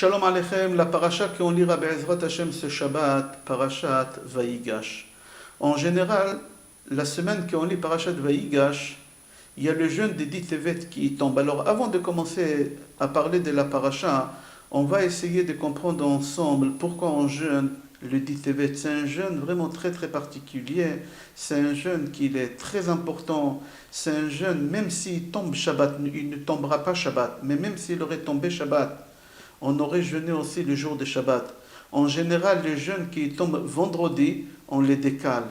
Shalom Aleichem, la paracha qu'on lira Be'ezrat Hashem ce Shabbat, parashat Vayigash. En général, la semaine qu'on lit parashat Vayigash, il y a le jeûne des 10 Tevet qui tombe. Alors avant de commencer à parler de la paracha, on va essayer de comprendre ensemble pourquoi on jeûne le 10 Tevet. C'est un jeûne vraiment très très particulier, c'est un jeûne qui est très important, c'est un jeûne, même s'il tombe Shabbat, il ne tombera pas Shabbat, mais même s'il aurait tombé Shabbat, on aurait jeûné aussi le jour de Shabbat. En général, les jeûnes qui tombent vendredi, on les décale.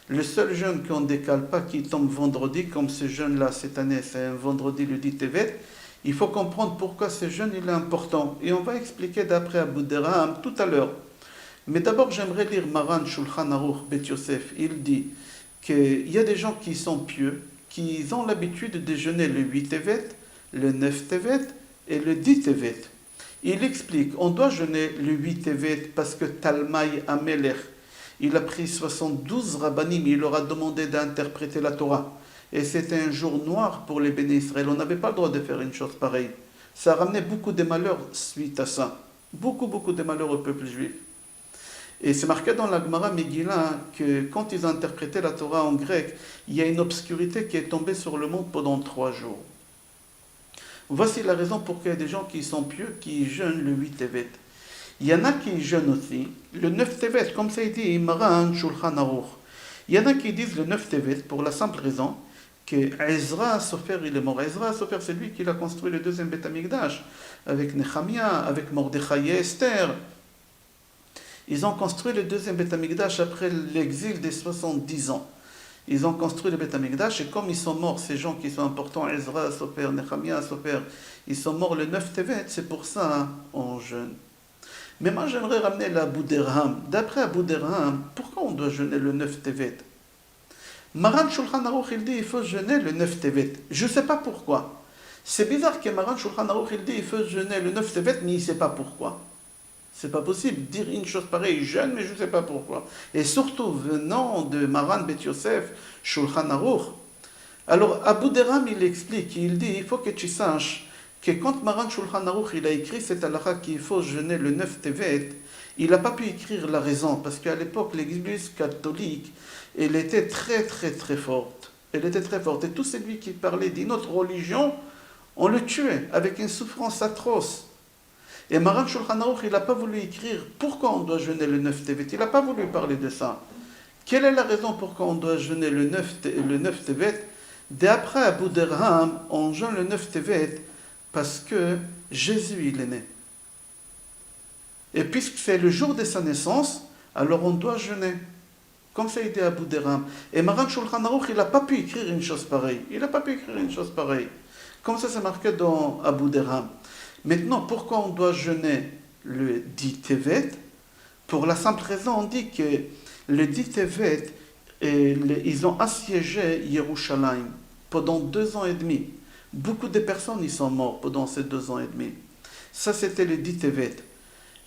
Le seul jeûne qu'on ne décale pas, qui tombe vendredi, comme ce jeûne-là cette année, c'est un vendredi le 10 Tevet, il faut comprendre pourquoi ce jeûne il est important. Et on va expliquer d'après Abu Derham tout à l'heure. Mais d'abord, j'aimerais lire Maran Shulchan Aruch Bet Yosef. Il dit qu'il y a des gens qui sont pieux, qui ont l'habitude de jeûner le 8 Tevet, le 9 Tevet et le 10 Tevet. Il explique, on doit jeûner le 8 Tevet parce que Talmai Amelech, il a pris 72 rabbanim, il leur a demandé d'interpréter la Torah. Et c'était un jour noir pour les bénis Israël. On n'avait pas le droit de faire une chose pareille. Ça a ramené beaucoup de malheurs suite à ça. Beaucoup de malheurs au peuple juif. Et c'est marqué dans la Gemara Megillah que quand ils ont interprété la Torah en grec, il y a une obscurité qui est tombée sur le monde pendant 3 jours. Voici la raison pour qu'il y a des gens qui sont pieux, qui jeûnent le 8 Tevet. Il y en a qui jeûnent aussi le 9 Tevet, comme ça a dit Maran Shulchan Aruch. Il y en a qui disent le 9 Tevet pour la simple raison que Ezra Sofer il est mort. Ezra Sofer, c'est lui qui a construit le deuxième Beth Amikdash avec Nehemia, avec Mordechai et Esther. Ils ont construit le deuxième Beth Amikdash après l'exil des 70 ans. Ils ont construit le Beth Amikdash et comme ils sont morts, ces gens qui sont importants, Ezra Sofer, Nehemia Sofer, ils sont morts le 9 Tevet, c'est pour ça on jeûne. Mais moi j'aimerais ramener l'Abu Derham. D'après Abu Derham, pourquoi on doit jeûner le 9 Tevet? Maran Shulchan Aruch il dit il faut jeûner le 9 Tevet. Je ne sais pas pourquoi. C'est bizarre que Maran Shulchan Aruch il dit il faut jeûner le 9 Tevet, mais il ne sait pas pourquoi. C'est pas possible de dire une chose pareille, jeûne, mais je ne sais pas pourquoi. Et surtout venant de Maran Bet Yosef, Shulchan Aruch. Alors Abu Derham il explique, il dit il faut que tu saches que quand Maran Shulchan Aruch il a écrit cette halakha qu'il faut jeûner le 9 Tevet, il n'a pas pu écrire la raison, parce qu'à l'époque, l'Église catholique, elle était très forte. Elle était très forte. Et tout celui qui parlait d'une autre religion, on le tuait avec une souffrance atroce. Et Maran Shulchan Aruch, il n'a pas voulu écrire pourquoi on doit jeûner le 9 Tevet. Il n'a pas voulu parler de ça. Quelle est la raison pourquoi on doit jeûner le 9 Tevet? D'après Abu Derham, on jeûne le 9 Tevet parce que Jésus, il est né. Et puisque c'est le jour de sa naissance, alors on doit jeûner. Comme ça a été Abu Derham. Et Maran Shulchan Aruch, il n'a pas pu écrire une chose pareille. Il n'a pas pu écrire une chose pareille. Comme ça, c'est marqué dans Abu Derham. Maintenant, pourquoi on doit jeûner le 10 Tevet? Pour la simple raison, on dit que le 10 Tevet, ils ont assiégé Yerushalayim pendant 2 ans et demi. Beaucoup de personnes y sont mortes pendant ces 2 ans et demi. Ça, c'était le 10 Tevet.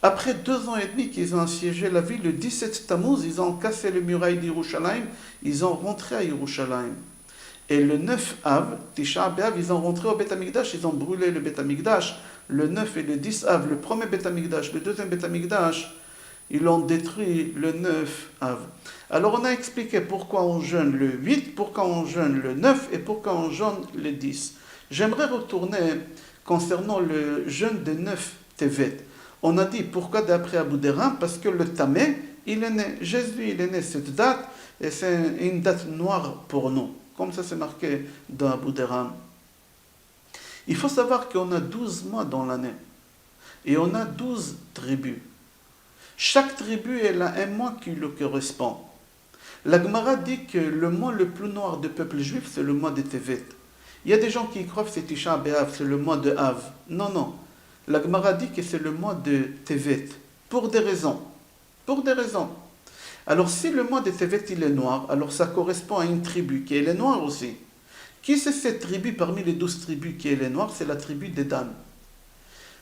Après 2 ans et demi qu'ils ont assiégé la ville, le 17 Tammuz, ils ont cassé les murailles d'Yerushalayim, ils ont rentré à Yerushalayim. Et le 9 Av, Tisha B'Av, ils ont rentré au Beth Amikdash, ils ont brûlé le Beth Amikdash. Le 9 et le 10 Av, le premier Beth Amikdash, le deuxième Beth Amikdash, ils l'ont détruit le 9 Av. Alors on a expliqué pourquoi on jeûne le 8, pourquoi on jeûne le 9 et pourquoi on jeûne le 10. J'aimerais retourner concernant le jeûne de 9 Tevet. On a dit pourquoi d'après Abu Derham, parce que le Tamé, il est né. Jésus, il est né cette date, et c'est une date noire pour nous. Comme ça, c'est marqué dans Abu Derham. Il faut savoir qu'on a 12 mois dans l'année. Et on a 12 tribus. Chaque tribu, elle a un mois qui lui correspond. La Gemara dit que le mois le plus noir du peuple juif, c'est le mois de Tevet. Il y a des gens qui croient que c'est Tisha B'Av, c'est le mois de Av. Non. La Gemara dit que c'est le mois de Tevet. Pour des raisons. Alors si le mois de Tevet il est noir, alors ça correspond à une tribu qui est noire aussi. Qui c'est cette tribu parmi les 12 tribus qui est noire? C'est la tribu des Dan.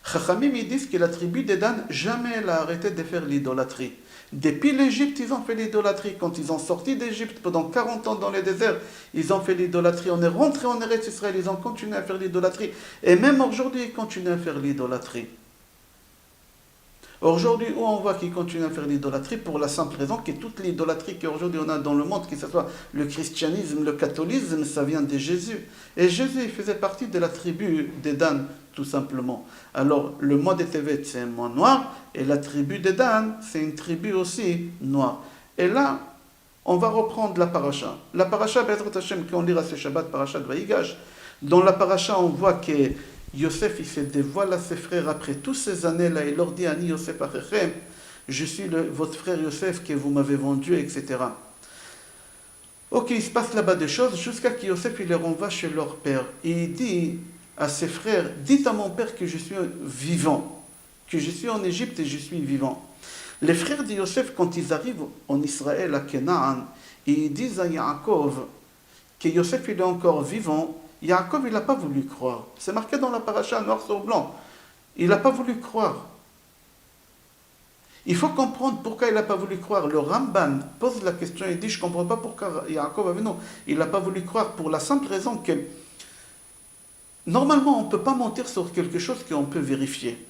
Chachamim ils disent que la tribu des Dan, jamais elle a arrêté de faire l'idolâtrie. Depuis l'Égypte, ils ont fait l'idolâtrie. Quand ils ont sorti d'Égypte pendant 40 ans dans les déserts, ils ont fait l'idolâtrie. On est rentré en Eretz Israël, ils ont continué à faire l'idolâtrie. Et même aujourd'hui, ils continuent à faire l'idolâtrie. Aujourd'hui, où on voit qu'ils continuent à faire l'idolâtrie pour la simple raison que toute l'idolâtrie qu'aujourd'hui on a dans le monde, que ce soit le christianisme, le catholicisme, ça vient de Jésus. Et Jésus il faisait partie de la tribu des Dan, tout simplement. Alors, le mois de Tevet, c'est un mois noir, et la tribu des Dan, c'est une tribu aussi noire. Et là, on va reprendre la paracha. La paracha, Be'ezrat Hashem, qu'on lira ce Shabbat, paracha de Vaïgash. Dans la paracha, on voit que Yosef, il se dévoile à ses frères après toutes ces années-là. Il leur dit, Ani Yosef Achechem, je suis votre frère Yosef que vous m'avez vendu, etc. Ok, il se passe là-bas des choses jusqu'à que Yosef, il les renvoie chez leur père. Et il dit à ses frères, dites à mon père que je suis vivant, que je suis en Égypte et je suis vivant. Les frères de Yosef, quand ils arrivent en Israël, à Canaan, ils disent à Yaakov que Yosef il est encore vivant. Yaakov, il n'a pas voulu croire. C'est marqué dans la paracha, noir sur blanc. Il n'a pas voulu croire. Il faut comprendre pourquoi il n'a pas voulu croire. Le Ramban pose la question et dit, je ne comprends pas pourquoi Yaakov avait non. Il n'a pas voulu croire pour la simple raison que, normalement, on ne peut pas mentir sur quelque chose qu'on peut vérifier.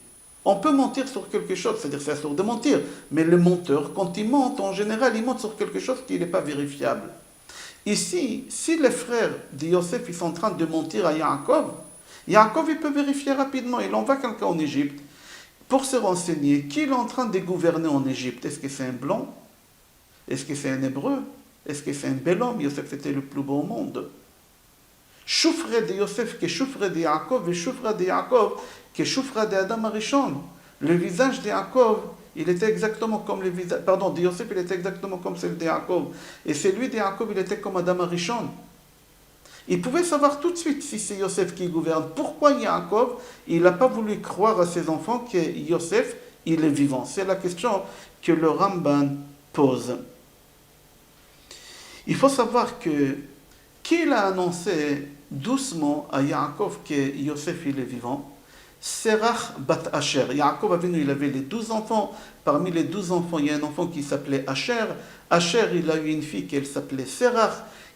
On peut mentir sur quelque chose, c'est-à-dire c'est sûr de mentir, mais le menteur, quand il ment, en général, il ment sur quelque chose qui n'est pas vérifiable. Ici, si les frères de Yosef ils sont en train de mentir à Yaakov, Yaakov il peut vérifier rapidement, il envoie quelqu'un en Égypte pour se renseigner qui est en train de gouverner en Égypte. Est-ce que c'est un blanc? Est-ce que c'est un hébreu? Est-ce que c'est un bel homme? Yosef c'était le plus beau au monde. Choufre de Yosef que choufre de Yaakov et choufre de Yaakov que choufre de Adam Arishon. Le visage de Yaakov, il était exactement comme le visage, pardon, de Yosef, il était exactement comme celui de Yaakov. Et celui de Yaakov, il était comme Adam Arishon. Il pouvait savoir tout de suite si c'est Yosef qui gouverne. Pourquoi Yaakov, il n'a pas voulu croire à ses enfants que Yosef, il est vivant? C'est la question que le Ramban pose. Il faut savoir que qui l'a annoncé doucement à Yaakov que Yosef il est vivant? Serach bat Asher. Yaakov Avinu, il avait les 12 enfants. Parmi les 12 enfants, il y a un enfant qui s'appelait Asher. Asher, il a eu une fille qui s'appelait Serach,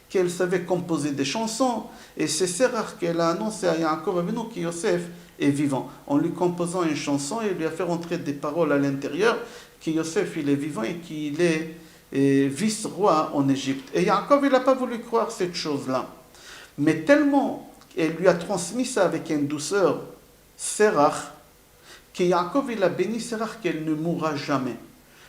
qu'elle savait composer des chansons. Et c'est Serach qu'elle a annoncé à Yaakov Avinu que Yosef est vivant. En lui composant une chanson, il lui a fait rentrer des paroles à l'intérieur, que Yosef il est vivant et qu'il est vice-roi en Égypte. Et Yaakov, il n'a pas voulu croire cette chose-là. Mais tellement, elle lui a transmis ça avec une douceur, Serach, que Yaakov, il a béni Serach qu'elle ne mourra jamais.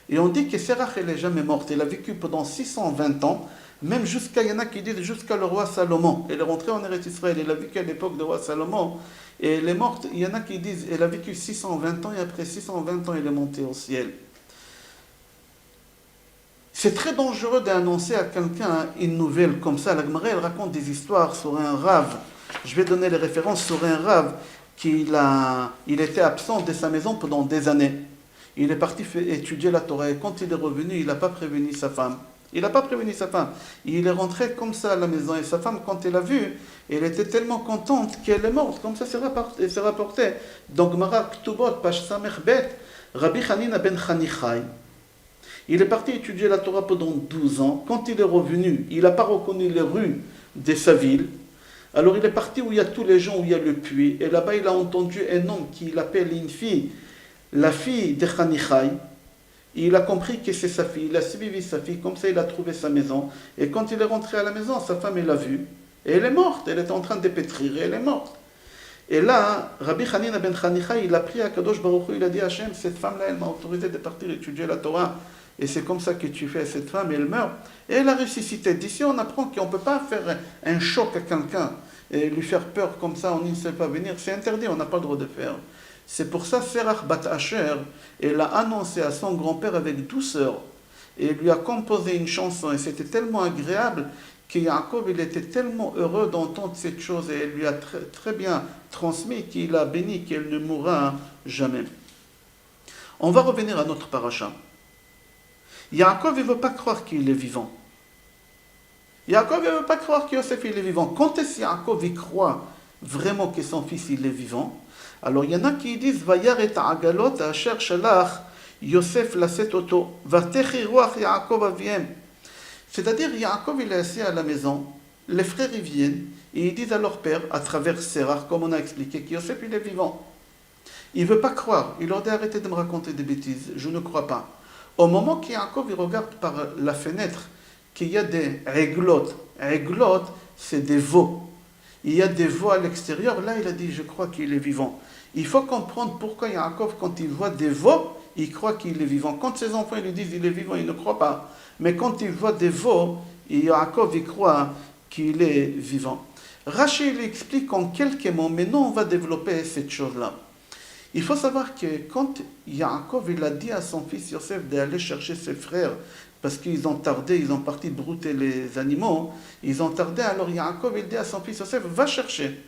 Et on dit que Serach, elle n'est jamais morte. Elle a vécu pendant 620 ans, même jusqu'à, il y en a qui disent jusqu'à le roi Salomon. Elle est rentrée en Eretz Israël, elle a vécu à l'époque du roi Salomon, et elle est morte. Il y en a qui disent, elle a vécu 620 ans, et après 620 ans, elle est montée au ciel. C'est très dangereux d'annoncer à quelqu'un une nouvelle comme ça. La Gemara, elle raconte des histoires sur un rave. Je vais donner les références sur un rave il était absent de sa maison pendant des années. Il est parti étudier la Torah et quand il est revenu, il n'a pas prévenu sa femme. Il n'a pas prévenu sa femme. Il est rentré comme ça à la maison et sa femme, quand elle a vu, elle était tellement contente qu'elle est morte. Comme ça, c'est rapporté. Donc, Gemara Ktubot, page Samech Bet, Rabbi Hanina ben Chanichai. Il est parti étudier la Torah pendant 12 ans. Quand il est revenu, il n'a pas reconnu les rues de sa ville. Alors il est parti où il y a tous les gens, où il y a le puits. Et là-bas, il a entendu un homme qui l'appelle une fille, la fille de Chanichai. Il a compris que c'est sa fille. Il a suivi sa fille. Comme ça, il a trouvé sa maison. Et quand il est rentré à la maison, sa femme, elle l'a vue. Et elle est morte. Elle était en train de pétrir et elle est morte. Et là, Rabbi Hanina ben Chanichai, il a pris à Kadosh Baruch Hu, il a dit à Hachem, cette femme-là, elle m'a autorisé de partir étudier la Torah. Et c'est comme ça que tu fais à cette femme, elle meurt. Et elle a ressuscité. D'ici, on apprend qu'on ne peut pas faire un choc à quelqu'un et lui faire peur comme ça, on ne sait pas venir. C'est interdit, on n'a pas le droit de faire. C'est pour ça, Serach bat Asher, elle a annoncé à son grand-père avec douceur. Et lui a composé une chanson. Et c'était tellement agréable que Yaakov, il était tellement heureux d'entendre cette chose. Et elle lui a très bien transmis qu'il a béni qu'elle ne mourra jamais. On va revenir à notre paracha. Yaakov ne veut pas croire qu'il est vivant. Yaakov ne veut pas croire que Yosef il est vivant. Quand est-ce que Yaakov il croit vraiment que son fils il est vivant? Alors il y en a qui disent Vayar et agalot asher shalach Yosef laset oto vatechi ruach Yaakov aviem. C'est-à-dire Yaakov il est assis à la maison, les frères ils viennent et ils disent à leur père à travers Serach, comme on a expliqué, que Yosef il est vivant. Il ne veut pas croire. Il leur dit arrêtez de me raconter des bêtises, je ne crois pas. Au moment qu'Yaakov il regarde par la fenêtre qu'il y a des réglotes, réglotes c'est des veaux. Il y a des veaux à l'extérieur, là il a dit je crois qu'il est vivant. Il faut comprendre pourquoi Yaakov quand il voit des veaux, il croit qu'il est vivant. Quand ses enfants lui disent il est vivant, il ne croit pas. Mais quand il voit des veaux, Yaakov il croit qu'il est vivant. Rashi il explique en quelques mots, mais nous on va développer cette chose-là. Il faut savoir que quand Yaakov il a dit à son fils Yosef d'aller chercher ses frères, parce qu'ils ont tardé, ils ont parti brouter les animaux, ils ont tardé, alors Yaakov il dit à son fils Yosef, va chercher.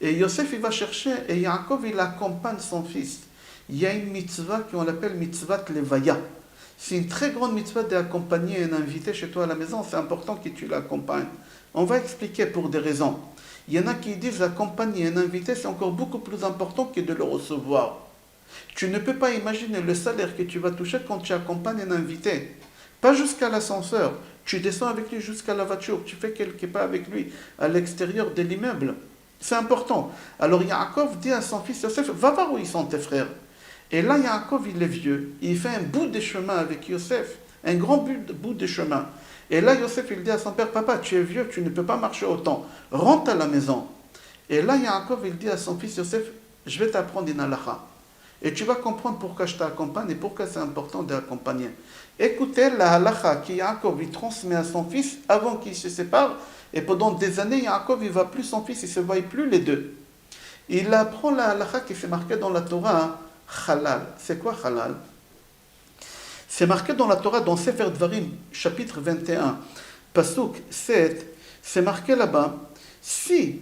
Et Yosef il va chercher, et Yaakov il accompagne son fils. Il y a une mitzvah qu'on appelle mitzvah levaya. C'est une très grande mitzvah d'accompagner un invité chez toi à la maison, c'est important que tu l'accompagnes. On va expliquer pour des raisons. Il y en a qui disent accompagner un invité, c'est encore beaucoup plus important que de le recevoir. Tu ne peux pas imaginer le salaire que tu vas toucher quand tu accompagnes un invité. Pas jusqu'à l'ascenseur. Tu descends avec lui jusqu'à la voiture. Tu fais quelques pas avec lui à l'extérieur de l'immeuble. C'est important. Alors Yaakov dit à son fils Yosef, va voir où ils sont tes frères. Et là Yaakov il est vieux. Il fait un bout de chemin avec Yosef. Un grand bout de chemin. Et là, Yosef, il dit à son père, papa, tu es vieux, tu ne peux pas marcher autant. Rentre à la maison. Et là, Yaakov, il dit à son fils Yosef, je vais t'apprendre une halakha. Et tu vas comprendre pourquoi je t'accompagne et pourquoi c'est important d'accompagner. Écoutez la halakha que Yaakov, il transmet à son fils avant qu'il se sépare. Et pendant des années, Yaakov, il ne voit plus son fils, il ne se voit plus les deux. Il apprend la halakha qui s'est marquée dans la Torah, halal. C'est quoi halal? C'est marqué dans la Torah, dans Sefer Dvarim, chapitre 21, Pasuk 7, c'est marqué là-bas, si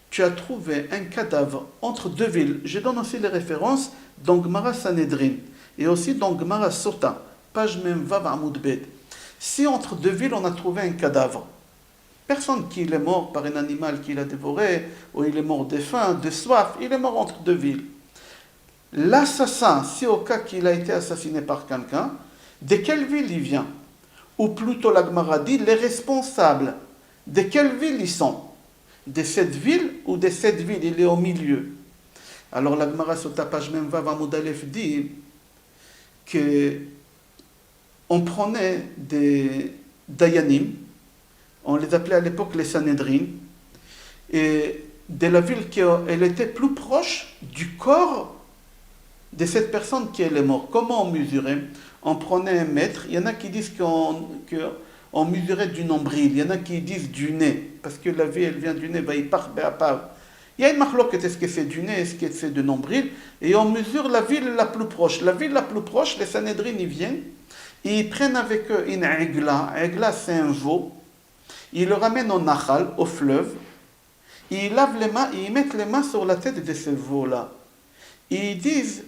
tu as trouvé un cadavre entre deux villes, je donne aussi les références dans Gemara Sanhedrin, et aussi dans Gemara Sota, page Memvav Amoud Bet. Si entre deux villes on a trouvé un cadavre, personne qui est mort par un animal qui l'a dévoré, ou il est mort de faim, de soif, il est mort entre deux villes. L'assassin, si au cas qu'il a été assassiné par quelqu'un, de quelle ville il vient? Ou plutôt la Gemara dit, les responsables, de quelle ville ils sont? De cette ville ou de cette ville? Il est au milieu. Alors la Gemara Sota page Memvav Amoud Aleph dit qu'on prenait des Dayanim, on les appelait à l'époque les Sanhedrin, et de la ville qu'elle était plus proche du corps de cette personne qui est morte. Comment on mesurait? On prenait un mètre. Il y en a qui disent qu'on mesurait du nombril. Il y en a qui disent du nez. Parce que la vie, elle vient du nez. Il y a une marloque, est-ce que c'est du nez, est-ce que c'est du nombril? Et on mesure la ville la plus proche. La ville la plus proche, les Sanhedrin, ils viennent. Et ils prennent avec eux une aigla. Aigla, c'est un veau. Ils le ramènent au Nahal, au fleuve. Et ils lavent les mains et ils mettent les mains sur la tête de ce veau-là. Et ils disent,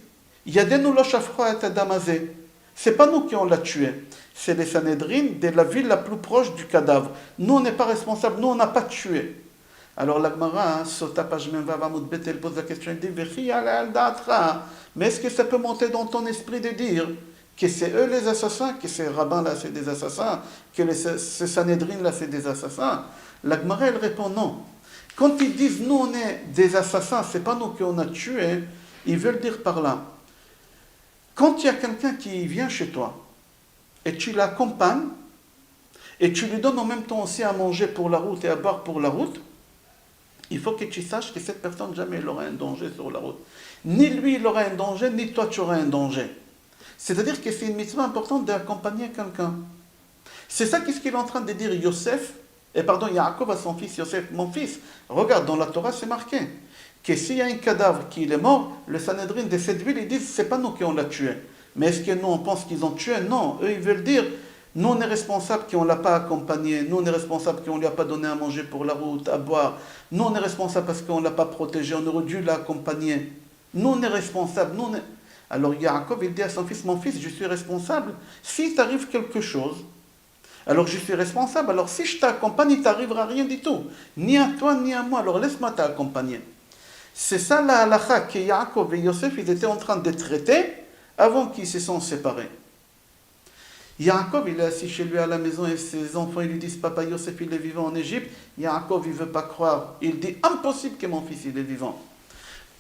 Yadenu lo shafcha et adamazé. C'est pas nous qui on l'a tué. C'est les Sanhedrin de la ville la plus proche du cadavre. Nous, on n'est pas responsables. Nous, on n'a pas tué. Alors la Gemara, Sota page Memvav Amoud Bet, elle pose la question, elle dit, Vechi ala al da'atra. Mais est-ce que ça peut monter dans ton esprit de dire que c'est eux les assassins, que ces rabbins-là, c'est des assassins, que ces Sanhedrin-là, c'est des assassins? La Gemara, elle répond non. Quand ils disent, nous, on est des assassins, c'est pas nous qui on a tué, ils veulent dire par là, quand il y a quelqu'un qui vient chez toi, et tu l'accompagnes, et tu lui donnes en même temps aussi à manger pour la route et à boire pour la route, il faut que tu saches que cette personne, jamais il aura un danger sur la route. Ni lui, il aura un danger, ni toi, tu auras un danger. C'est-à-dire que c'est une mitzvah importante d'accompagner quelqu'un. C'est ça qu'est-ce qu'il est en train de dire Yaakov à son fils Yosef, mon fils, regarde, dans la Torah, c'est marqué que s'il y a un cadavre qui est mort, le Sanhedrin de cette ville, ils disent, c'est pas nous qui on l'a tué. Mais est-ce que nous, on pense qu'ils ont tué? Non, eux, ils veulent dire, nous, on est responsables qu'on ne l'a pas accompagné, nous, on est responsables qu'on ne lui a pas donné à manger pour la route, à boire, nous, on est responsables parce qu'on ne l'a pas protégé, on aurait dû l'accompagner. Nous, on est responsables, Alors Yaakov, il dit à son fils, mon fils, je suis responsable. Si t'arrive quelque chose, alors je suis responsable. Alors si je t'accompagne, il ne t'arrivera rien du tout. Ni à toi, ni à moi. Alors laisse-moi t'accompagner. C'est ça la halakha que Yaakov et Yosef, ils étaient en train de traiter avant qu'ils se sont séparés. Yaakov, il est assis chez lui à la maison et ses enfants, ils lui disent, papa Yosef, il est vivant en Égypte. Yaakov, il ne veut pas croire. Il dit, impossible que mon fils, il est vivant.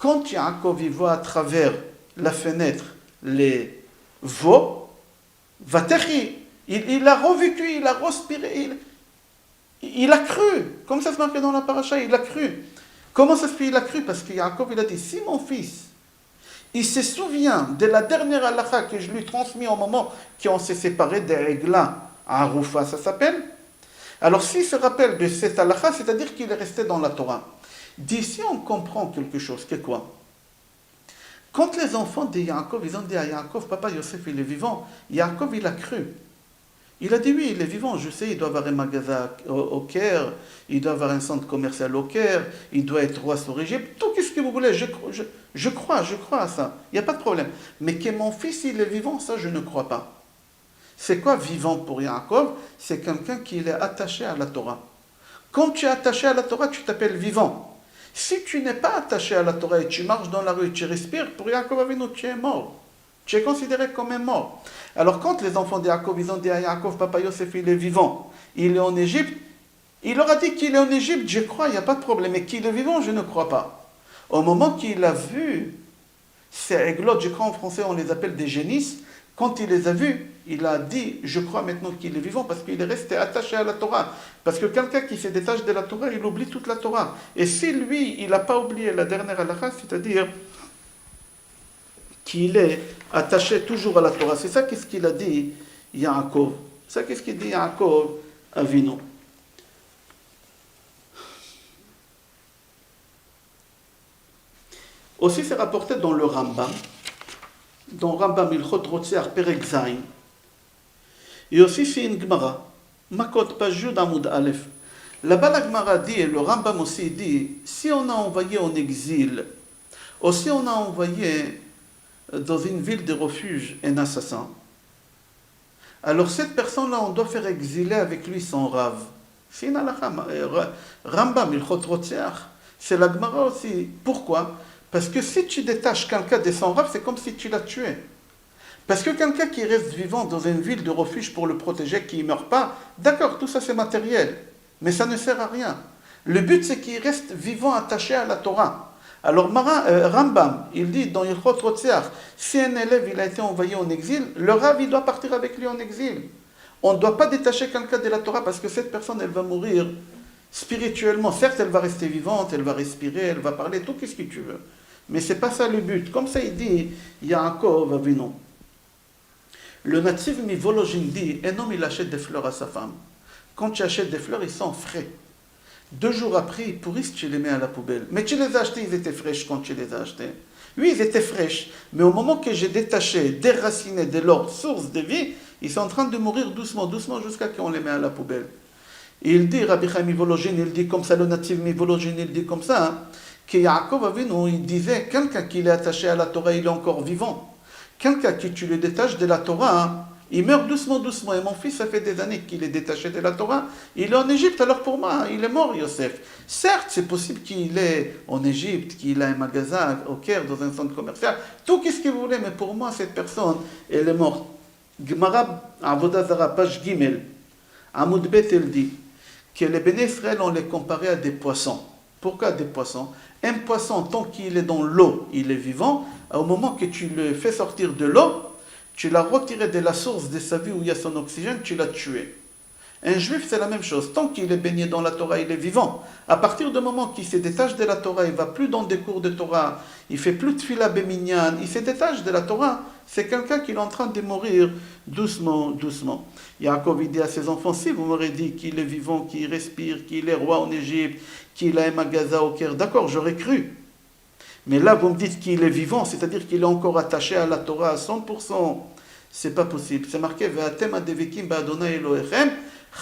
Quand Yaakov il voit à travers la fenêtre les veaux, Vatechi, il a revécu, il a respiré, il a cru. Comme ça se marque dans la paracha, il a cru. Comment ça se fait il a cru? Parce que Yaakov il a dit, si mon fils, il se souvient de la dernière halakha que je lui ai transmise au moment qu'on s'est séparé des Régla à Aroufa, ça s'appelle. Alors s'il se rappelle de cette halakha, c'est-à-dire qu'il est resté dans la Torah. D'ici on comprend quelque chose, que quoi? Quand les enfants de Yaakov, ils ont dit à Yaakov, papa Yosef il est vivant, Yaakov il a cru. Il a dit oui, il est vivant, je sais, il doit avoir un magasin au Caire, il doit avoir un centre commercial au Caire, il doit être roi sur Égypte, tout ce que vous voulez, je crois à ça, il n'y a pas de problème. Mais que mon fils il est vivant, ça je ne crois pas. C'est quoi vivant pour Yaakov? C'est quelqu'un qui est attaché à la Torah. Quand tu es attaché à la Torah, tu t'appelles vivant. Si tu n'es pas attaché à la Torah et tu marches dans la rue et tu respires, pour Yaakov Avinu, tu es mort. Tu es considéré comme un mort. Alors quand les enfants de Yaakov, ils ont dit à Yaakov, papa Yosef, il est vivant, il est en Égypte, il leur a dit qu'il est en Égypte, je crois, il n'y a pas de problème, mais qu'il est vivant, je ne crois pas. Au moment qu'il a vu ces aiglottes, je crois en français on les appelle des génisses, quand il les a vus, il a dit, je crois maintenant qu'il est vivant parce qu'il est resté attaché à la Torah. Parce que quelqu'un qui se détache de la Torah, il oublie toute la Torah. Et si lui, il n'a pas oublié la dernière halakha, c'est-à-dire qu'il est attaché toujours à la Torah. C'est ça qu'est-ce qu'il a dit Yaakov. C'est ça qu'est-ce qu'il dit Yaakov Avinu. Aussi c'est rapporté dans le Rambam, dans Rambam Ilchot Rotzeach Perek Zayin. Et aussi c'est une Gemara, Makot Pajud Amoud Aleph. Là-bas la Gemara dit, et le Rambam aussi dit, si on a envoyé en exil, ou si on a envoyé dans une ville de refuge un assassin, alors cette personne-là, on doit faire exiler avec lui son rave. C'est une halakha. Rambam Ilchot Rotzeach, c'est la Gemara aussi. Pourquoi? Parce que si tu détaches quelqu'un de son rave, c'est comme si tu l'as tué. Parce que quelqu'un qui reste vivant dans une ville de refuge pour le protéger, qui ne meurt pas, d'accord, tout ça c'est matériel, mais ça ne sert à rien. Le but c'est qu'il reste vivant, attaché à la Torah. Alors Rambam, il dit dans Ilchot Rotzeach, si un élève il a été envoyé en exil, le rave il doit partir avec lui en exil. On ne doit pas détacher quelqu'un de la Torah parce que cette personne elle va mourir spirituellement. Certes elle va rester vivante, elle va respirer, elle va parler, tout ce que tu veux. Mais ce n'est pas ça le but. Comme ça il dit Yaakov Avinu. Le natif Mivologin dit, un homme il achète des fleurs à sa femme. Quand tu achètes des fleurs, ils sont frais. 2 jours après, ils pourrissent, tu les mets à la poubelle. Mais tu les as achetés, ils étaient fraîches quand tu les as achetés. Oui, ils étaient fraîches. Mais au moment que j'ai détaché, déraciné de leur source de vie, ils sont en train de mourir doucement, doucement, jusqu'à qu'on les met à la poubelle. Et il dit, Rabbi Chaim Mivologin, il dit comme ça, le natif Mivologin, il dit comme ça, hein, que Yaakov Avinu, il disait, quelqu'un qui est attaché à la Torah, il est encore vivant. Quelqu'un qui tu le détaches de la Torah, hein, il meurt doucement, doucement. Et mon fils, ça fait des années qu'il est détaché de la Torah. Il est en Égypte, alors pour moi, il est mort, Yosef. Certes, c'est possible qu'il est en Égypte, qu'il a un magasin au Caire, dans un centre commercial. Tout ce qu'il voulait, mais pour moi, cette personne, elle est morte. Gemara Avodah Zara, page Gimel. Amoud Bet, elle dit que les Béné Israël, on les comparait à des poissons. Pourquoi des poissons? Un poisson, tant qu'il est dans l'eau, il est vivant. Au moment que tu le fais sortir de l'eau, tu l'as retiré de la source de sa vie où il y a son oxygène, tu l'as tué. Un juif, c'est la même chose. Tant qu'il est baigné dans la Torah, il est vivant. À partir du moment qu'il se détache de la Torah, il ne va plus dans des cours de Torah, il ne fait plus de fila béminyan, il se détache de la Torah, c'est quelqu'un qui est en train de mourir doucement, doucement. Yaakov dit à ses enfants, si vous m'aurez dit qu'il est vivant, qu'il respire, qu'il est roi en Égypte, qu'il a un magasin au Caire, d'accord, j'aurais cru. Mais là, vous me dites qu'il est vivant, c'est-à-dire qu'il est encore attaché à la Torah à 100%. C'est pas possible. C'est marqué, Ve'atem adevekim ba'Adonai Elohechem,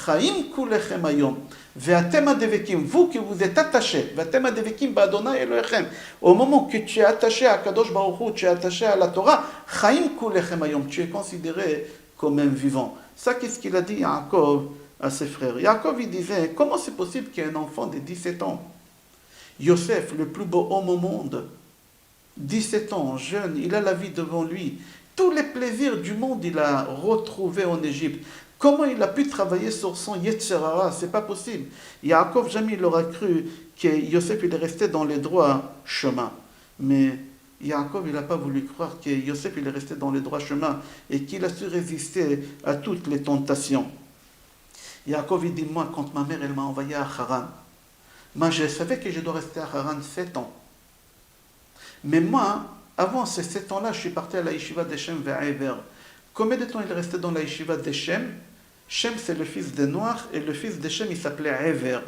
chaim kulechem hayom. Ve'atem adevekim, vous que vous êtes attachés, Ve'atem adevekim ba'Adonai Elohechem. Au moment que tu es attaché à Kadosh Baruch Hu, tu es attaché à la Torah, chaim kulechem hayom. Tu es considéré comme un vivant. Ça, qu'est-ce qu'il a dit Yaakov à ses frères? Yaakov, il disait, comment c'est possible qu'il y ait un enfant de 17 ans? Yosef, le plus beau homme au monde, 17 ans, jeune, il a la vie devant lui. Tous les plaisirs du monde, il a retrouvé en Égypte. Comment il a pu travailler sur son Yetzer Hara? C'est pas possible. Yaakov, jamais il aura cru que Yosef il est resté dans les droits chemins. Mais Yaakov, il n'a pas voulu croire que Yosef, il est resté dans le droit chemin et qu'il a su résister à toutes les tentations. Yaakov, il dit, moi, quand ma mère, elle m'a envoyé à Haran, moi, je savais que je dois rester à Haran 7 ans. Mais moi, avant ces 7 ans-là, je suis parti à la yeshiva de Shem Ve'ever. Combien de temps il est resté dans la yeshiva de Shem? Shem, c'est le fils de Noach, et le fils de Shem, il s'appelait Ever.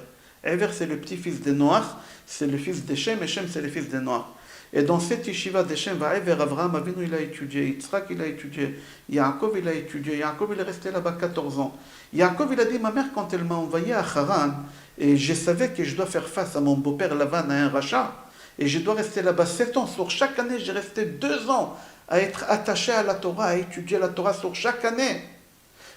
Ever, c'est le petit-fils de Noach, c'est le fils de Shem, et Shem, c'est le fils de Noach. Et dans cette yeshiva de Shem Ve'ever, Avraham Avinu, il a étudié, Yitzhak, il a étudié, Yaakov, il a étudié, Yaakov, il est resté là-bas 14 ans. Yaakov, il a dit, ma mère, quand elle m'a envoyé à Haran, et je savais que je dois faire face à mon beau-père Lavan, à un rachat, et je dois rester là-bas 7 ans. Sur chaque année, j'ai resté 2 ans à être attaché à la Torah, à étudier la Torah sur chaque année.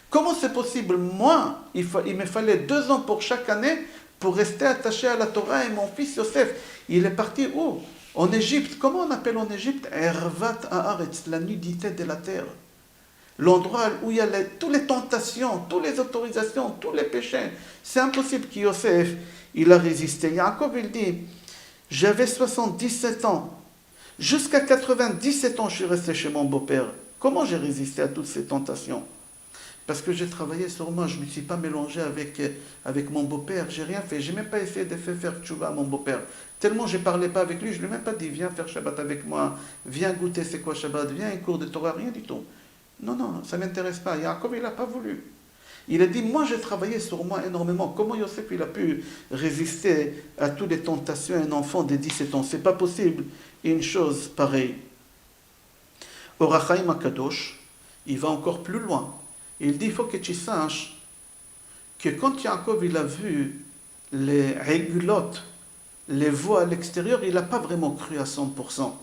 Comment c'est possible? Moi, il me fallait 2 ans pour chaque année pour rester attaché à la Torah, et mon fils Yosef, il est parti où? En Égypte. Comment on appelle en Égypte? Ervat Haaretz, la nudité de la terre. L'endroit où il y a toutes les tentations, toutes les autorisations, tous les péchés. C'est impossible que Yosef, il a résisté. Yaakov, il dit, j'avais 77 ans. Jusqu'à 97 ans, je suis resté chez mon beau-père. Comment j'ai résisté à toutes ces tentations? Parce que j'ai travaillé sur moi, je ne me suis pas mélangé avec mon beau-père, j'ai rien fait. Je n'ai même pas essayé de faire tchouva à mon beau-père. Tellement je ne parlais pas avec lui, je ne lui ai même pas dit, viens faire Shabbat avec moi, viens goûter c'est quoi Shabbat, viens un cours de Torah, rien du tout. Non, non, ça ne m'intéresse pas. Yaakov, il n'a pas voulu. Il a dit, moi j'ai travaillé sur moi énormément. Comment Yosef, il a pu résister à toutes les tentations un enfant de 17 ans? C'est pas possible, une chose pareille. Or HaChaim HaKadosh, il va encore plus loin. Il dit, il faut que tu saches que quand Yaakov, il a vu les régulotes, les voies à l'extérieur, il n'a pas vraiment cru à 100%.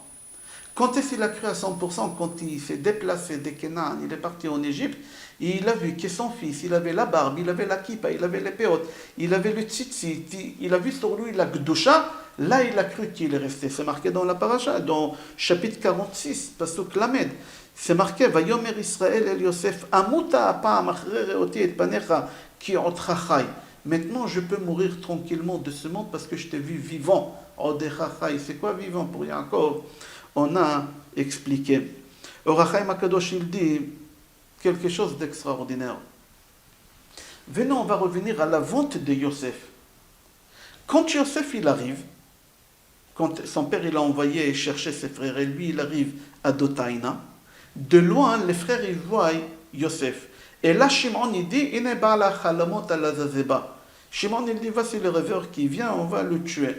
Quand est-ce qu'il a cru à 100%? Quand il s'est déplacé de Canaan, il est parti en Égypte, et il a vu que son fils, il avait la barbe, il avait la kippa, il avait les péotes, il avait le tzitzit, il a vu sur lui la gdusha, là il a cru qu'il est resté. C'est marqué dans la paracha, dans chapitre 46, pasuk Lamed. C'est marqué, Vayomer Israël el Yosef, Amuta apam achre reoti et panecha ki otra chai. Maintenant je peux mourir tranquillement de ce monde parce que je t'ai vu vivant. Odecha chai, c'est quoi vivant pour Yaakov? On a expliqué. Or HaChaim HaKadosh, il dit quelque chose d'extraordinaire. Venons, on va revenir à la vente de Yosef. Quand Yosef, il arrive, quand son père, il a envoyé chercher ses frères, et lui, il arrive à Dotaïna, de loin, les frères, ils voient Yosef. Et là, Shimon, il dit, Shimon, il dit, voici le rêveur qui vient, on va le tuer.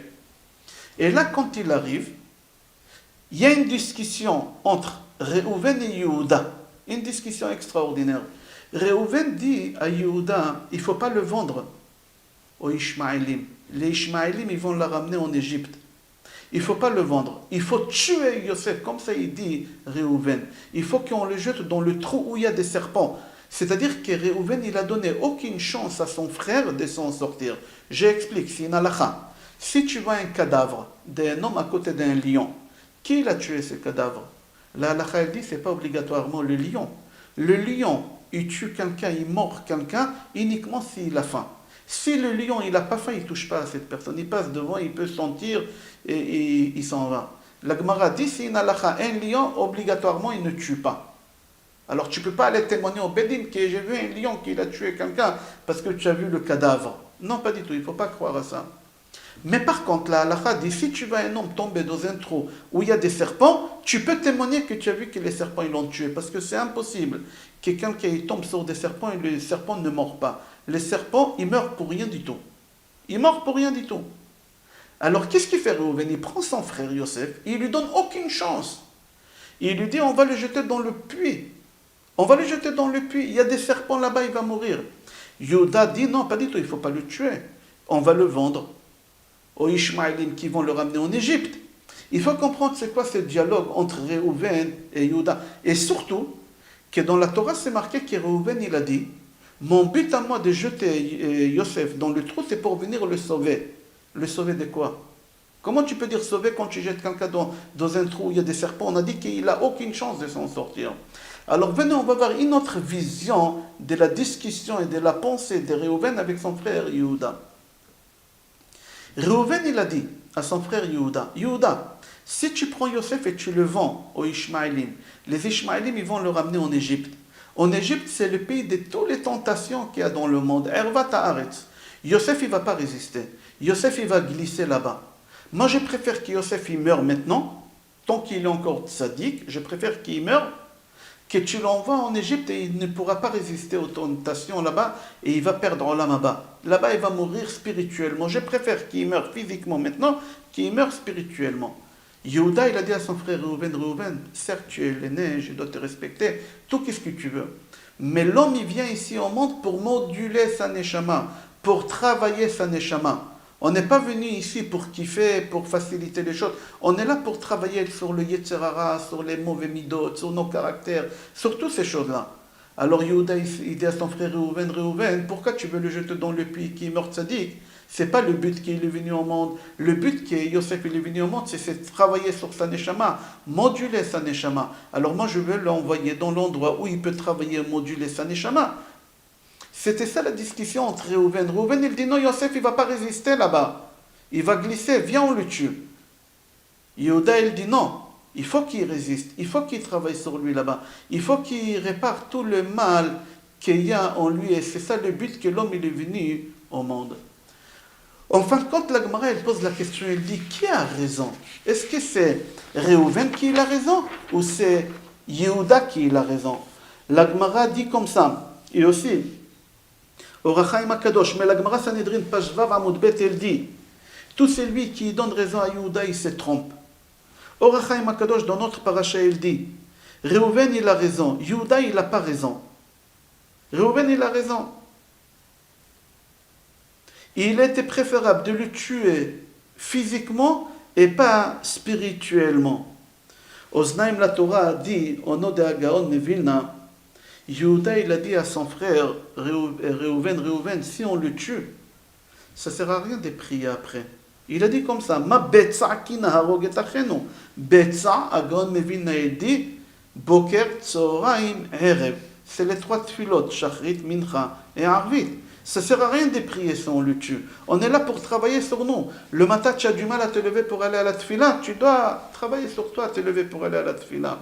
Et là, quand il arrive, il y a une discussion entre Réhouven et Yehuda, une discussion extraordinaire. Réhouven dit à Yehuda, il ne faut pas le vendre aux Ishmaélim. Les Ishmaélim, ils vont la ramener en Égypte. Il ne faut pas le vendre. Il faut tuer Yosef, comme ça il dit Réhouven. Il faut qu'on le jette dans le trou où il y a des serpents. C'est-à-dire que Réhouven, il a donné aucune chance à son frère de s'en sortir. J'explique, c'est une halakha. Si tu vois un cadavre d'un homme à côté d'un lion, qui l'a tué ce cadavre? La halakha, elle dit, ce n'est pas obligatoirement le lion. Le lion, il tue quelqu'un, il mord quelqu'un uniquement s'il a faim. Si le lion, il n'a pas faim, il ne touche pas à cette personne. Il passe devant, il peut sentir et il s'en va. La Gemara dit, c'est une halakha. Un lion, obligatoirement, il ne tue pas. Alors tu ne peux pas aller témoigner au Bédine que j'ai vu un lion qui a tué quelqu'un parce que tu as vu le cadavre. Non, pas du tout, il ne faut pas croire à ça. Mais par contre, la halakha dit, si tu vois un homme tomber dans un trou où il y a des serpents, tu peux témoigner que tu as vu que les serpents ils l'ont tué. Parce que c'est impossible que quelqu'un qui tombe sur des serpents et les serpents ne meurent pas. Les serpents, ils meurent pour rien du tout. Ils meurent pour rien du tout. Alors qu'est-ce qu'il fait Réhouven? Il prend son frère Yosef, et il lui donne aucune chance. Il lui dit, on va le jeter dans le puits. On va le jeter dans le puits. Il y a des serpents là-bas, il va mourir. Yehuda dit, non, pas du tout, il ne faut pas le tuer. On va le vendre aux Ishmaélim qui vont le ramener en Égypte. Il faut comprendre c'est quoi ce dialogue entre Réhouven et Yehuda. Et surtout, que dans la Torah, c'est marqué que Réhouven, il a dit, mon but à moi de jeter Yosef dans le trou, c'est pour venir le sauver. Le sauver de quoi? Comment tu peux dire sauver quand tu jettes quelqu'un dans un trou où il y a des serpents? On a dit qu'il n'a aucune chance de s'en sortir. Alors venez, on va voir une autre vision de la discussion et de la pensée de Réhouven avec son frère Yehuda. Réhouven, il a dit à son frère Yehuda, Yehuda, Si tu prends Yosef et tu le vends aux Ishmaélim, les Ishmaélim, ils vont le ramener en Égypte. En Égypte, c'est le pays de toutes les tentations qu'il y a dans le monde. Erva ta'aretz. Yosef, il ne va pas résister. Yosef, il va glisser là-bas. Moi, je préfère que Yosef, il meure maintenant, tant qu'il est encore tzaddik, je préfère qu'il meure, que tu l'envoies en Égypte et il ne pourra pas résister aux tentations là-bas et il va perdre Olam Haba. Là-bas, il va mourir spirituellement. Je préfère qu'il meure physiquement maintenant qu'il meure spirituellement. Yehuda, il a dit à son frère Reuven, certes tu es l'aîné, je dois te respecter, tout qu'est-ce que tu veux. Mais l'homme, il vient ici au monde pour moduler sa neshama, pour travailler sa neshama. On n'est pas venu ici pour kiffer, pour faciliter les choses. On est là pour travailler sur le Yetzer Hara, sur les mauvais midot, sur nos caractères, sur toutes ces choses-là. Alors Yehuda, il dit à son frère Reuven, pourquoi tu veux le jeter dans le puits qui est mort tzaddik? C'est pas le but qu'il est venu au monde. Le but que Yosef il est venu au monde, c'est de travailler sur sa neshama, moduler sa neshama. Alors moi, je veux l'envoyer dans l'endroit où il peut travailler, moduler sa neshama. C'était ça la discussion entre Reuven. Reuven, il dit non, Yosef, il ne va pas résister là-bas. Il va glisser, viens, on le tue. Yehuda, il dit non, il faut qu'il résiste, il faut qu'il travaille sur lui là-bas. Il faut qu'il répare tout le mal qu'il y a en lui. Et c'est ça le but que l'homme il est venu au monde. En fin de compte, la Gemara, elle pose la question, elle dit, qui a raison? Est-ce que c'est Reuven qui a raison ou c'est Yehuda qui a raison? La Gemara dit comme ça, et aussi, Or HaChaim HaKadosh, mais la Gemara Sanhedrin, page Vav Amud Bet, elle dit, tout celui qui donne raison à Yehuda, il se trompe. Or HaChaim HaKadosh, dans notre paracha, il dit, Reuven, il a raison, Yehuda, il n'a pas raison. Reuven, il a raison. Il était préférable de le tuer physiquement et pas spirituellement. Oznaim la Torah a dit, au nom de Agaon de Vilna, Yehuda il a dit à son frère Reuven, si on le tue, ça ne sert à rien de prier après. Il a dit comme ça, Ma betza kina haroget achenu. Betza, Agaon de Vilna, il dit, Boker, Tzoraim, Erev. C'est les trois tfilot, Shachrit, Mincha et Arvit. Ça ne sert à rien de prier si on le tue. On est là pour travailler sur nous. Le matin, tu as du mal à te lever pour aller à la tfila. Tu dois travailler sur toi, te lever pour aller à la tfila.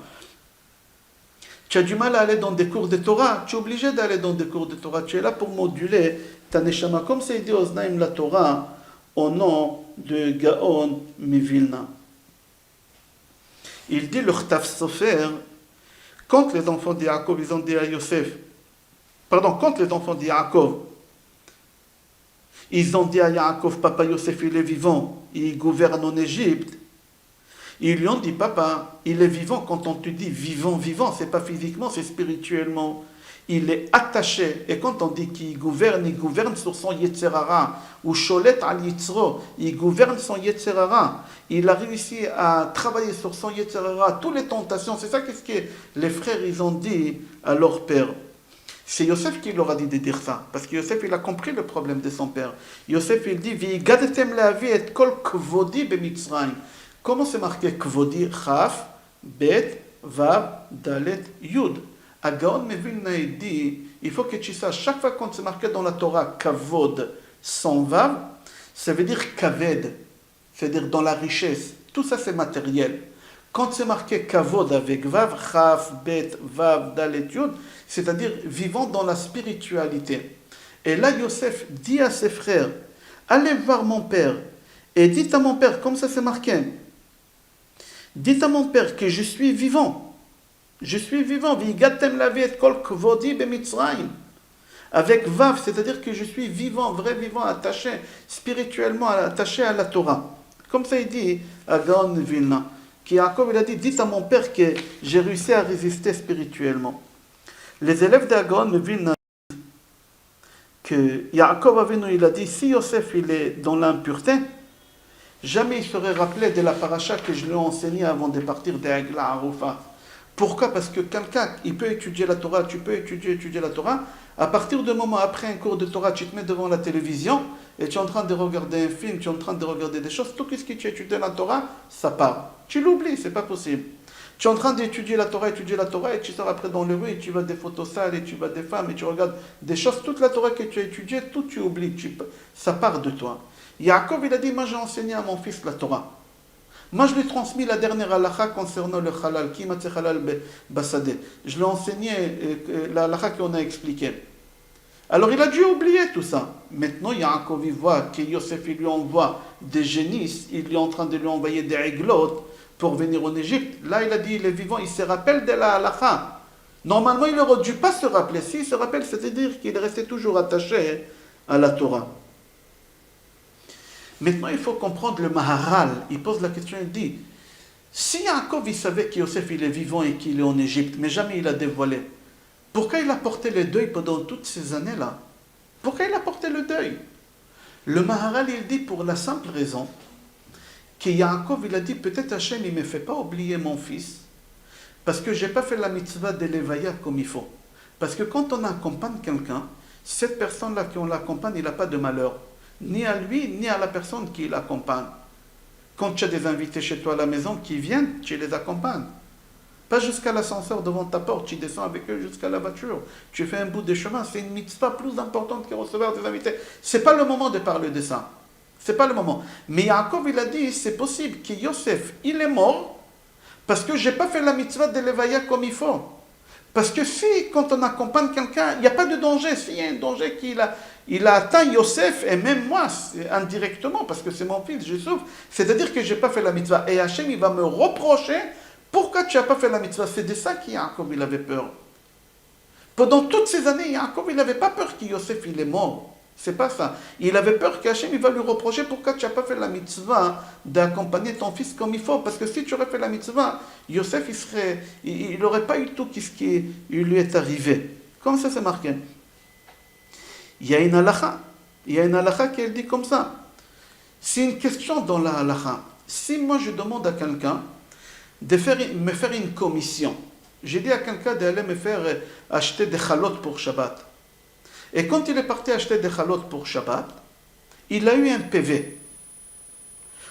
Tu as du mal à aller dans des cours de Torah. Tu es obligé d'aller dans des cours de Torah. Tu es là pour moduler ta neshama. Comme c'est dit Oznaim la Torah, au nom de Gaon Mivilna. Il dit le Chtav Sofer, quand les enfants de Yaakov, ils ont dit à Yosef, quand les enfants de Yaakov, ils ont dit à Yaakov, papa Yosef, il est vivant, il gouverne en Égypte. Ils lui ont dit, papa, il est vivant. Quand on te dit vivant, c'est pas physiquement, c'est spirituellement. Il est attaché. Et quand on dit qu'il gouverne, il gouverne sur son Yetzer Hara. Ou Sholet al Yitzro, il gouverne son Yetzer Hara. Il a réussi à travailler sur son Yetzer Hara, toutes les tentations. C'est ça qu'est-ce que les frères, ils ont dit à leur père. C'est Yosef qui leur a dit de dire ça, parce que Yosef, il a compris le problème de son père. Yosef, il dit, V'igadetem lavi et kol kvodi b'Mitzrayim. Comment c'est marqué kvodi? Chaf, bet, vav, dalet, yud. À Gaon Mevilna, il dit, il faut que tu saches, chaque fois qu'on c'est marqué dans la Torah, kavod, sans vav, ça veut dire kaved, c'est-à-dire dans la richesse. Tout ça, c'est matériel. Quand c'est marqué kavod avec vav, chaf, bet, vav, dalet, yud, c'est-à-dire vivant dans la spiritualité. Et là, Yosef dit à ses frères, allez voir mon père, et dites à mon père, comme ça c'est marqué, dites à mon père que je suis vivant. Je suis vivant. Vigatem la vie et kol kvodi b'Mitzrayim. Avec vav, c'est-à-dire que je suis vivant, vrai vivant, attaché, spirituellement attaché à la Torah. Comme ça il dit à Gaon Vilna. Qui Yaakov, il a dit, dites à mon père que j'ai réussi à résister spirituellement. Les élèves d'Agaon me disent que Yaakov Avinu, il a dit, si Yosef il est dans l'impureté, jamais il serait rappelé de la paracha que je lui ai enseignée avant de partir d'Agla Arufa. Pourquoi? Parce que quelqu'un, il peut étudier la Torah, tu peux étudier la Torah, à partir du moment après un cours de Torah, tu te mets devant la télévision et tu es en train de regarder un film, tu es en train de regarder des choses, tout ce que tu étudies la Torah, ça part. Tu l'oublies, c'est pas possible. Tu es en train d'étudier la Torah, et tu sors après dans le rue, et tu vois des photos sales, et tu vois des femmes, et tu regardes des choses, toute la Torah que tu as étudiée, tout tu oublies, ça part de toi. Yaakov, il a dit, moi j'ai enseigné à mon fils la Torah. Moi, je lui ai transmis la dernière halakha concernant le halal, qui m'a halal basadeh. Je lui ai enseigné la halakha qu'on a expliquée. Alors il a dû oublier tout ça. Maintenant, Yaakov, il voit que Yosef, il lui envoie des génisses, il est en train de lui envoyer des réglotes pour venir en Égypte. Là, il a dit, il est vivant, il se rappelle de la halakha. Normalement, il n'aurait dû pas se rappeler. S'il se rappelle, c'est-à-dire qu'il est resté toujours attaché à la Torah. Maintenant, il faut comprendre le Maharal. Il pose la question, il dit, si Yaakov, il savait que Yosef, il est vivant et qu'il est en Égypte, mais jamais il a dévoilé, pourquoi il a porté le deuil pendant toutes ces années-là? Pourquoi il a porté le deuil? Le Maharal, il dit pour la simple raison que Yaakov, il a dit, peut-être Hachem, il ne me fait pas oublier mon fils, parce que je n'ai pas fait la mitzvah de l'éveiller comme il faut. Parce que quand on accompagne quelqu'un, cette personne-là qui on l'accompagne, il n'a pas de malheur. Ni à lui, ni à la personne qui l'accompagne. Quand tu as des invités chez toi à la maison qui viennent, tu les accompagnes. Pas jusqu'à l'ascenseur devant ta porte, tu descends avec eux jusqu'à la voiture. Tu fais un bout de chemin, c'est une mitzvah plus importante que recevoir des invités. Ce n'est pas le moment de parler de ça. Ce n'est pas le moment. Mais Yaakov, il a dit, c'est possible que Yosef, il est mort, parce que je n'ai pas fait la mitzvah de l'éveiller comme il faut. Parce que si, quand on accompagne quelqu'un, il n'y a pas de danger. S'il y a un danger il a atteint Yosef, et même moi, indirectement, parce que c'est mon fils, je souffre, c'est-à-dire que je n'ai pas fait la mitzvah. Et Hachem, il va me reprocher, pourquoi tu n'as pas fait la mitzvah? C'est de ça qu'Yaakov, il avait peur. Pendant toutes ces années, Yaakov, il n'avait pas peur que Yosef, il est mort. C'est pas ça. Il avait peur qu'Hachem, il va lui reprocher pourquoi tu n'as pas fait la mitzvah d'accompagner ton fils comme il faut. Parce que si tu aurais fait la mitzvah, Yosef, il n'aurait pas eu tout ce qui lui est arrivé. Comme ça, c'est marqué. Il y a une halakha. Il y a une halakha qui dit comme ça. C'est une question dans la halakha. Si moi, je demande à quelqu'un de me faire une commission, j'ai dit à quelqu'un d'aller me faire acheter des chalotes pour Shabbat. Et quand il est parti acheter des chalotes pour Shabbat, il a eu un PV.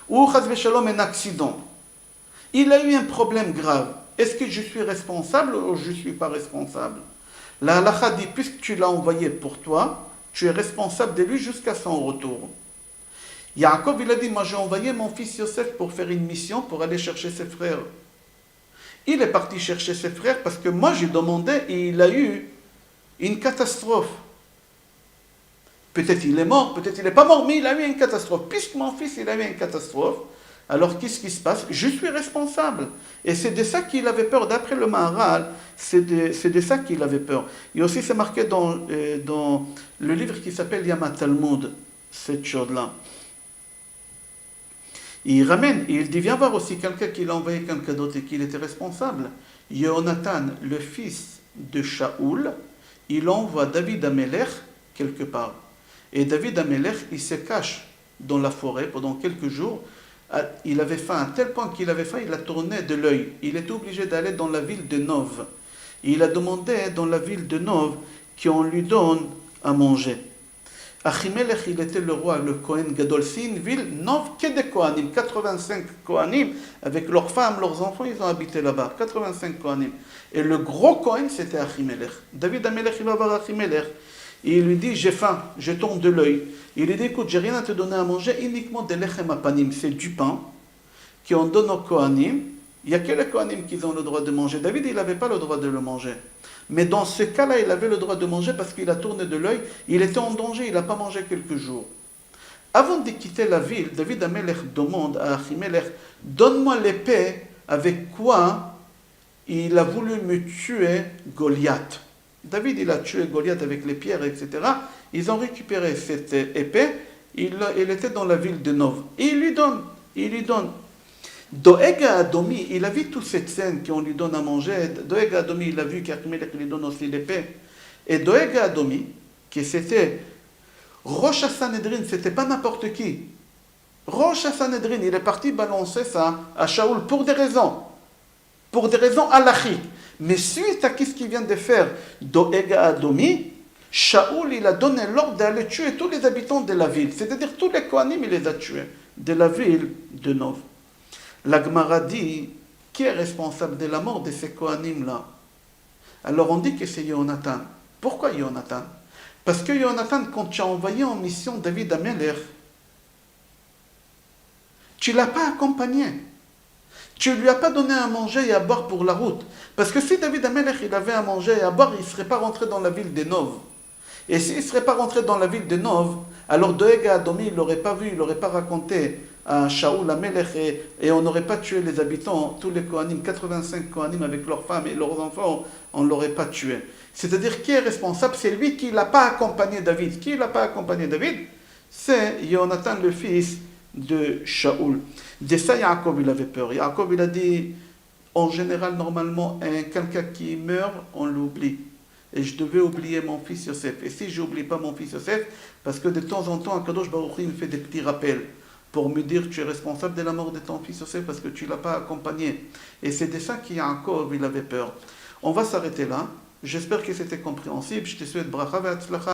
Ou, chas v'shalom, un accident. Il a eu un problème grave. Est-ce que je suis responsable ou je ne suis pas responsable? La halakha dit, puisque tu l'as envoyé pour toi, tu es responsable de lui jusqu'à son retour. Yaakov, il a dit, moi j'ai envoyé mon fils Yosef pour faire une mission, pour aller chercher ses frères. Il est parti chercher ses frères parce que moi j'ai demandé et il a eu une catastrophe. Peut-être il est mort, peut-être il n'est pas mort, mais il a eu une catastrophe. Puisque mon fils, il a eu une catastrophe, alors qu'est-ce qui se passe? Je suis responsable. Et c'est de ça qu'il avait peur. D'après le Maharal, c'est de ça qu'il avait peur. Et aussi, c'est marqué dans le livre qui s'appelle Yama Talmud, cette chose-là. Il ramène, il dit, viens voir aussi quelqu'un qui l'a envoyé quelqu'un d'autre et qu'il était responsable. Jonathan, le fils de Shaoul, il envoie David Amelech quelque part. Et David Amelech, il se cache dans la forêt pendant quelques jours. Il avait faim, à tel point qu'il avait faim, il a tourné de l'œil. Il était obligé d'aller dans la ville de Nov. Et il a demandé dans la ville de Nov qu'on lui donne à manger. Achimelech, il était le roi, le Kohen Gadol. C'est une ville, Nov, que des Kohanim. 85 Kohanim, avec leurs femmes, leurs enfants, ils ont habité là-bas. 85 Kohanim. Et le gros Kohen, c'était Achimelech. David Amelech, il va voir Achimelech. Et il lui dit, j'ai faim, je tombe de l'œil. Il lui dit, écoute, j'ai rien à te donner à manger, uniquement des lechem apanim, c'est du pain, qu'on donne aux Kohanim. Il n'y a que les Kohanim qui ont le droit de manger. David, il n'avait pas le droit de le manger. Mais dans ce cas-là, il avait le droit de manger parce qu'il a tourné de l'œil, il était en danger, il n'a pas mangé quelques jours. Avant de quitter la ville, David Amelech demande à Achimelech, donne-moi l'épée avec quoi il a voulu me tuer Goliath. David, il a tué Goliath avec les pierres, etc. Ils ont récupéré cette épée. Il était dans la ville de Nov. Et il lui donne. Doeg Adomi, il a vu toute cette scène qu'on lui donne à manger. Doeg Adomi, il a vu qu'Achimelech lui donne aussi l'épée. Et Doeg Adomi, qui c'était Rosh HaSanhedrin, c'était pas n'importe qui. Rosh HaSanhedrin, il est parti balancer ça à Shaoul pour des raisons halachiques. Mais suite à ce qu'il vient de faire Doeg Adomi, Shaoul, il a donné l'ordre d'aller tuer tous les habitants de la ville. C'est-à-dire tous les Kohanim, il les a tués de la ville de Nov. La Gemara dit, qui est responsable de la mort de ces Kohanim-là? Alors on dit que c'est Jonathan. Pourquoi Jonathan? Parce que Jonathan, quand tu as envoyé en mission David Amelech, tu ne l'as pas accompagné. Tu ne lui as pas donné à manger et à boire pour la route. Parce que si David Amelech, il avait à manger et à boire, il ne serait pas rentré dans la ville de Nov. Et s'il ne serait pas rentré dans la ville de Nov, alors Doeg et Adomi, il ne l'aurait pas vu, il n'aurait pas raconté à Shaoul Amelech et on n'aurait pas tué les habitants, tous les Kohanim, 85 Kohanim avec leurs femmes et leurs enfants, on ne l'aurait pas tué. C'est-à-dire, qui est responsable? C'est lui qui ne l'a pas accompagné David. Qui ne l'a pas accompagné David? C'est Jonathan, le fils de Shaoul. De ça, Yaakov, il avait peur. Yaakov, il a dit, en général, normalement, quelqu'un qui meurt, on l'oublie. Et je devais oublier mon fils Yosef. Et si je n'oublie pas mon fils Yosef, parce que de temps en temps, Akadosh Baruch Hu me fait des petits rappels pour me dire que tu es responsable de la mort de ton fils Yosef parce que tu ne l'as pas accompagné. Et c'est de ça qu'Yaakov, il avait peur. On va s'arrêter là. J'espère que c'était compréhensible. Je te souhaite bracha ve'atzlacha.